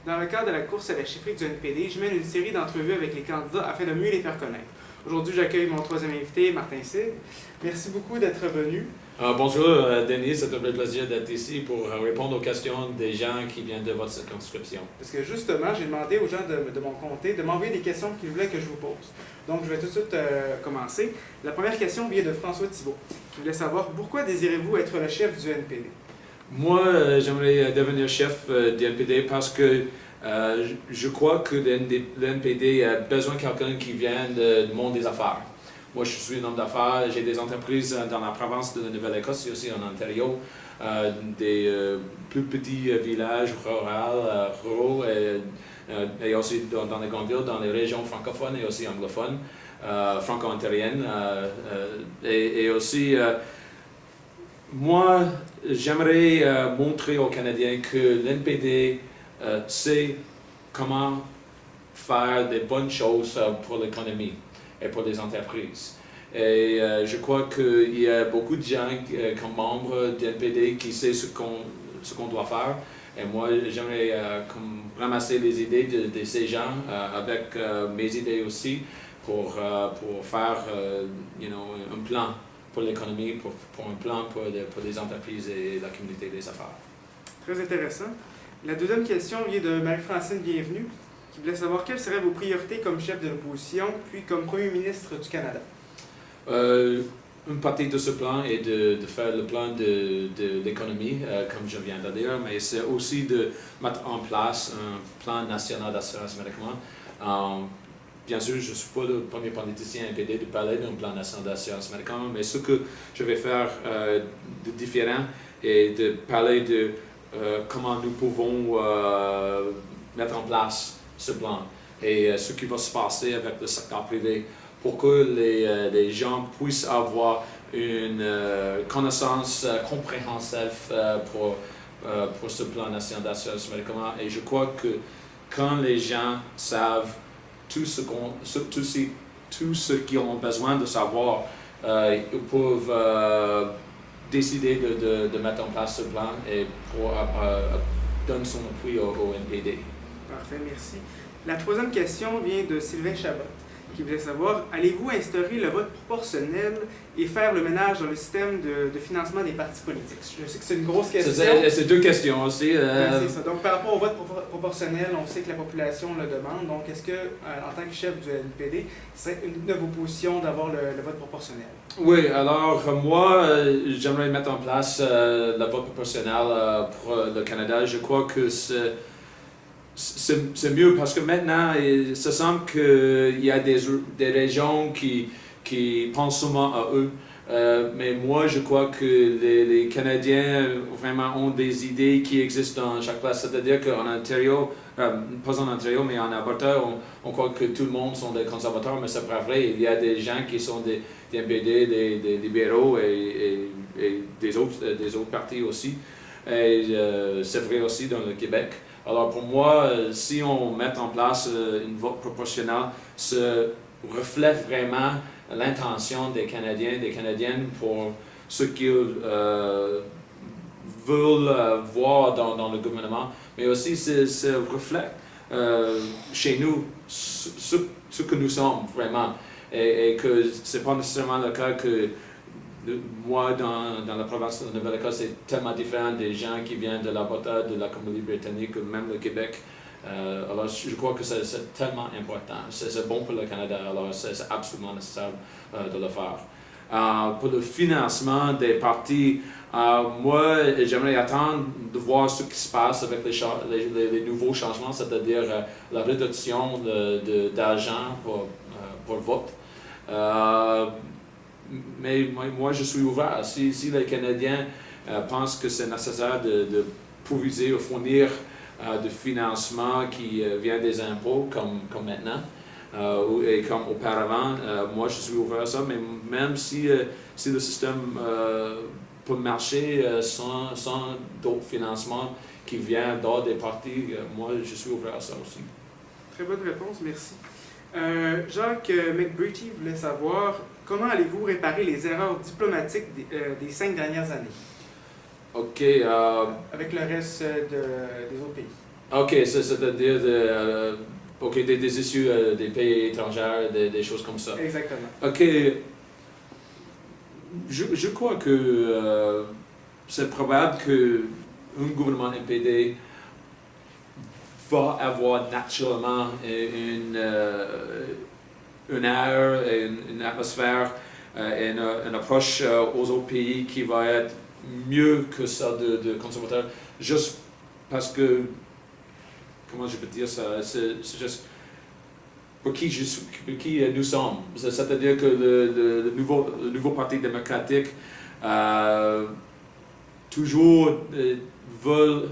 Dans le cadre de la course à la chefferie du NPD, je mène une série d'entrevues avec les candidats afin de mieux les faire connaître. Aujourd'hui, j'accueille mon troisième invité, Martin Sig. Merci beaucoup d'être venu. Bonjour Denis, c'est un plaisir d'être ici pour répondre aux questions des gens qui viennent de votre circonscription. Parce que justement, j'ai demandé aux gens de mon comté de m'envoyer des questions qu'ils voulaient que je vous pose. Donc, je vais tout de suite commencer. La première question vient de François Thibault, qui voulait savoir pourquoi désirez-vous être le chef du NPD? Moi, j'aimerais devenir chef du NPD parce que je crois que le NPD a besoin de quelqu'un qui vient du monde des affaires. Moi, je suis un homme d'affaires, j'ai des entreprises dans la province de la Nouvelle-Écosse et aussi en Ontario, des plus petits villages ruraux et aussi dans les grandes villes, dans les régions francophones et aussi anglophones, franco-ontariennes. Et aussi, moi, j'aimerais montrer aux Canadiens que l'NPD sait comment faire des bonnes choses pour l'économie et pour les entreprises. Et je crois qu'il y a beaucoup de gens comme membres du NPD qui savent ce qu'on doit faire. Et moi, j'aimerais ramasser les idées de ces gens avec mes idées aussi pour faire un plan pour l'économie, pour un plan pour les entreprises et la communauté des affaires. Très intéressant. La deuxième question vient de Marie-Francine Bienvenue, qui voulait savoir quelles seraient vos priorités comme chef de l'opposition, puis comme premier ministre du Canada. Une partie de ce plan est de faire le plan de l'économie, comme je viens de dire, mais c'est aussi de mettre en place un plan national d'assurance médicaments. Bien sûr, je ne suis pas le premier politicien NPD de parler d'un plan national d'assurance médicaments, mais ce que je vais faire de différent est de parler de comment nous pouvons mettre en place ce plan et ce qui va se passer avec le secteur privé pour que les gens puissent avoir une connaissance compréhensive pour ce plan national d'assurance médicaments. Et je crois que quand les gens savent tout ce qu'ils ont besoin de savoir, ils peuvent décider de mettre en place ce plan et pour donner son appui au NPD. Parfait, merci. La troisième question vient de Sylvain Chabot, qui voulait savoir, allez-vous instaurer le vote proportionnel et faire le ménage dans le système de financement des partis politiques? Je sais que c'est une grosse question. C'est deux questions aussi. C'est ça. Donc, par rapport au vote proportionnel, on sait que la population le demande. Donc, est-ce que, en tant que chef du NPD, c'est une de vos positions d'avoir le vote proportionnel? Oui, alors moi, j'aimerais mettre en place le vote proportionnel pour le Canada. Je crois que c'est mieux parce que maintenant, il se semble qu'il y a des régions qui pensent seulement à eux. Mais moi, je crois que les Canadiens vraiment ont des idées qui existent dans chaque place. C'est-à-dire qu'en Ontario, pas en Ontario, mais en Alberta, on croit que tout le monde sont des conservateurs, mais c'est pas vrai. Il y a des gens qui sont des NPD, des libéraux et des autres partis aussi. Et c'est vrai aussi dans le Québec. Alors pour moi, si on met en place une vote proportionnelle, ça reflète vraiment l'intention des Canadiens, des Canadiennes pour ce qu'ils veulent voir dans le gouvernement, mais aussi ça reflète chez nous ce que nous sommes vraiment et que ce n'est pas nécessairement le cas que moi, dans la province de la Nouvelle-Écosse, c'est tellement différent des gens qui viennent de l'Alberta, de la Colombie-Britannique, même le Québec. Alors, je crois que c'est tellement important. C'est bon pour le Canada, alors c'est absolument nécessaire de le faire. Pour le financement des partis, moi, j'aimerais attendre de voir ce qui se passe avec les nouveaux changements, c'est-à-dire la réduction d'argent pour le vote. Mais moi, je suis ouvert. Si les Canadiens pensent que c'est nécessaire de proviser ou fournir de financement qui vient des impôts, comme maintenant, et comme auparavant, moi, je suis ouvert à ça. Mais même si le système peut marcher sans d'autres financements qui viennent d'autres des partis, moi, je suis ouvert à ça aussi. Très bonne réponse, merci. Jacques McBreety voulait savoir comment allez-vous réparer les erreurs diplomatiques des 5 dernières années? OK. Avec le reste des autres pays. OK, c'est-à-dire des issues des pays étrangers, des choses comme ça. Exactement. OK, je crois que c'est probable qu'un gouvernement NPD va avoir naturellement une aire, une atmosphère, une approche aux autres pays qui va être mieux que celle de conservateurs, juste parce que, comment je peux dire ça, c'est juste pour qui nous sommes. C'est-à-dire que le nouveau Parti démocratique toujours veut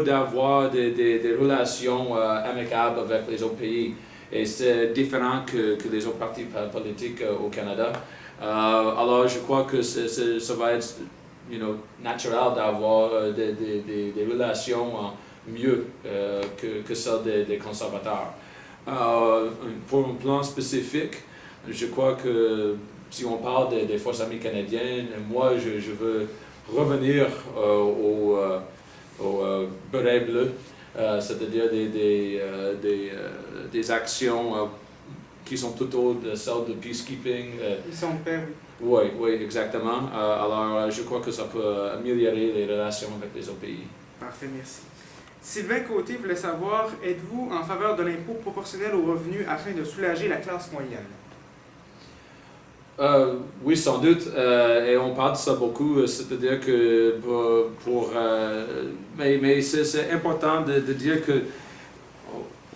d'avoir des relations amicables avec les autres pays. Et c'est différent que les autres partis politiques au Canada. Alors je crois que ça va être naturel d'avoir des relations mieux que celles des conservateurs. Pour un plan spécifique, je crois que si on parle des forces armées canadiennes, moi je veux revenir au beret bleu, c'est-à-dire des actions qui sont plutôt celles de peacekeeping. Ils sont de paix, Oui, oui, exactement. Alors je crois que ça peut améliorer les relations avec les autres pays. Parfait, merci. Sylvain Côté voulait savoir, êtes-vous en faveur de l'impôt proportionnel aux revenus afin de soulager la classe moyenne? Oui, sans doute, et on parle de ça beaucoup, c'est-à-dire que mais c'est important de dire que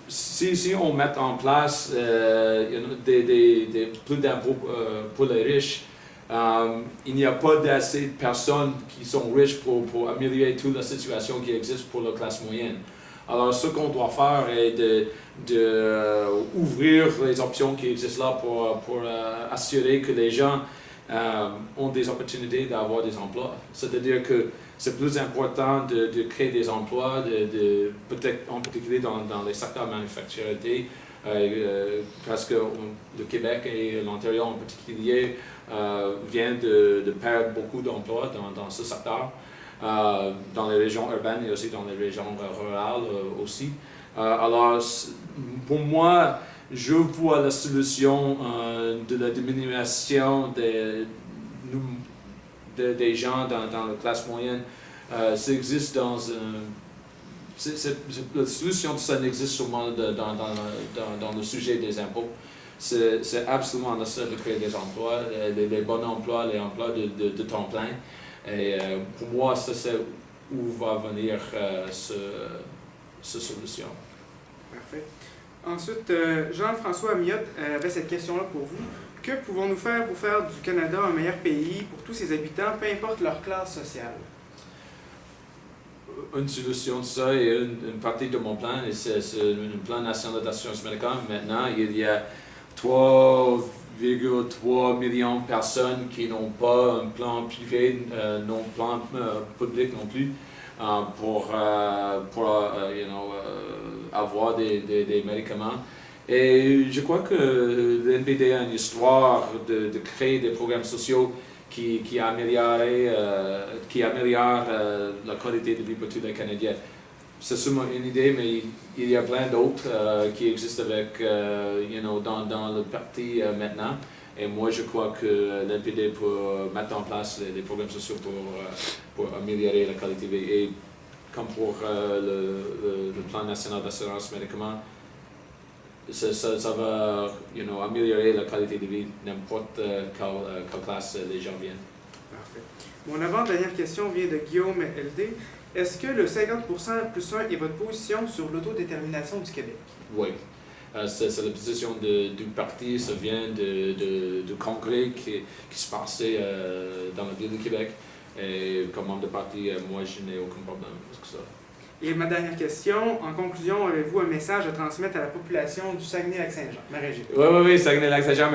si on met en place plus d'impôts pour les riches, il n'y a pas d'assez de personnes qui sont riches pour améliorer toute la situation qui existe pour la classe moyenne. Alors, ce qu'on doit faire est d'ouvrir les options qui existent là pour assurer que les gens ont des opportunités d'avoir des emplois. C'est-à-dire que c'est plus important de créer des emplois, peut-être en particulier dans les secteurs manufacturiers, parce que le Québec et l'Ontario en particulier viennent de perdre beaucoup d'emplois dans ce secteur. Dans les régions urbaines et aussi dans les régions rurales aussi. Alors, pour moi, je vois la solution de la diminution des gens dans la classe moyenne. Ça existe dans la solution de ça n'existe seulement dans le sujet des impôts. C'est absolument nécessaire de créer des emplois, les bons emplois, les emplois de temps plein. Et pour moi, ça c'est où va venir cette solution. Parfait. Ensuite, Jean-François Amiotte avait cette question-là pour vous. Que pouvons-nous faire pour faire du Canada un meilleur pays pour tous ses habitants, peu importe leur classe sociale? Une solution de ça et une partie de mon plan, c'est un plan national d'assurance médicale. Maintenant, il y a 3,3 millions de personnes qui n'ont pas un plan privé, non plan public non plus, pour avoir des médicaments. Et je crois que l'NPD a une histoire de créer des programmes sociaux qui améliorent la qualité de vie pour tous les Canadiens. C'est seulement une idée, mais il y a plein d'autres qui existent avec, dans le parti maintenant. Et moi, je crois que l'NPD peut mettre en place des programmes sociaux pour améliorer la qualité de vie. Et comme pour le plan national d'assurance médicaments, ça va améliorer la qualité de vie n'importe quelle classe les gens viennent. Parfait. Mon avant-dernière question vient de Guillaume LD. Est-ce que le 50% plus 1 est votre position sur l'autodétermination du Québec? Oui. C'est la position du parti, ça vient du congrès qui se passait dans la ville de Québec. Et comme membre de parti, moi, je n'ai aucun problème avec ça. Et ma dernière question, en conclusion, avez-vous un message à transmettre à la population du Saguenay-Lac-Saint-Jean, ma région? Oui, Saguenay-Lac-Saint-Jean,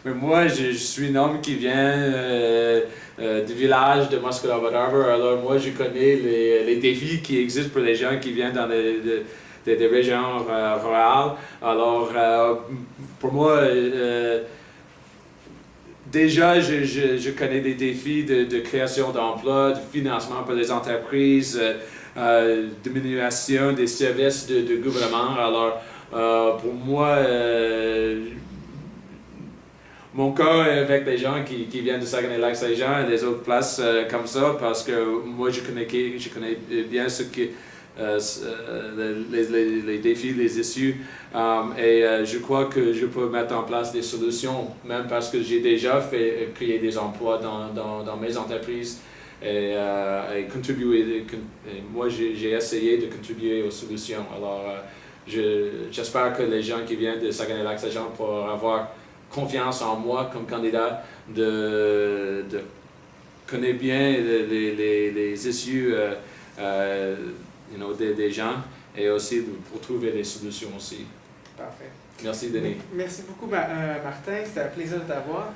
mais moi, je suis un homme qui vient du village de Musqueam Harbour, alors moi, je connais les défis qui existent pour les gens qui viennent dans des régions rurales. Alors, pour moi, déjà, je connais des défis de création d'emplois, de financement pour les entreprises, diminution des services de gouvernement. Alors, pour moi, mon cas avec des gens qui viennent de Saguenay-Lac-Saint-Jean et des autres places comme ça, parce que moi je connais bien ce que les défis, les issues, et je crois que je peux mettre en place des solutions, même parce que j'ai déjà créé des emplois dans mes entreprises et contribuer. Et moi j'ai essayé de contribuer aux solutions. Alors j'espère que les gens qui viennent de Saguenay-Lac-Saint-Jean pourront avoir confiance en moi comme candidat, de connaître bien les issues des gens et aussi pour trouver des solutions aussi. Parfait. Merci Denis. Merci beaucoup Martin, c'était un plaisir de t'avoir.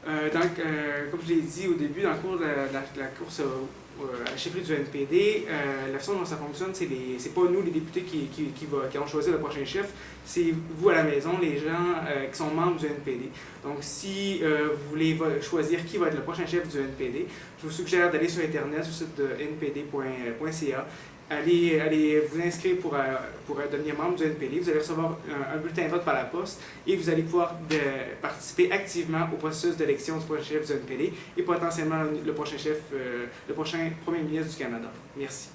Comme je l'ai dit au début, dans le cours de la course à la chefferie du NPD, la façon dont ça fonctionne, c'est pas nous les députés qui allons choisir le prochain chef, c'est vous à la maison, les gens qui sont membres du NPD. Donc si vous voulez choisir qui va être le prochain chef du NPD, je vous suggère d'aller sur Internet, sur le site de npd.ca. Allez vous inscrire pour devenir membre du NPD. Vous allez recevoir un bulletin de vote par la poste et vous allez pouvoir participer activement au processus d'élection du prochain chef du NPD et potentiellement le prochain premier ministre du Canada. Merci.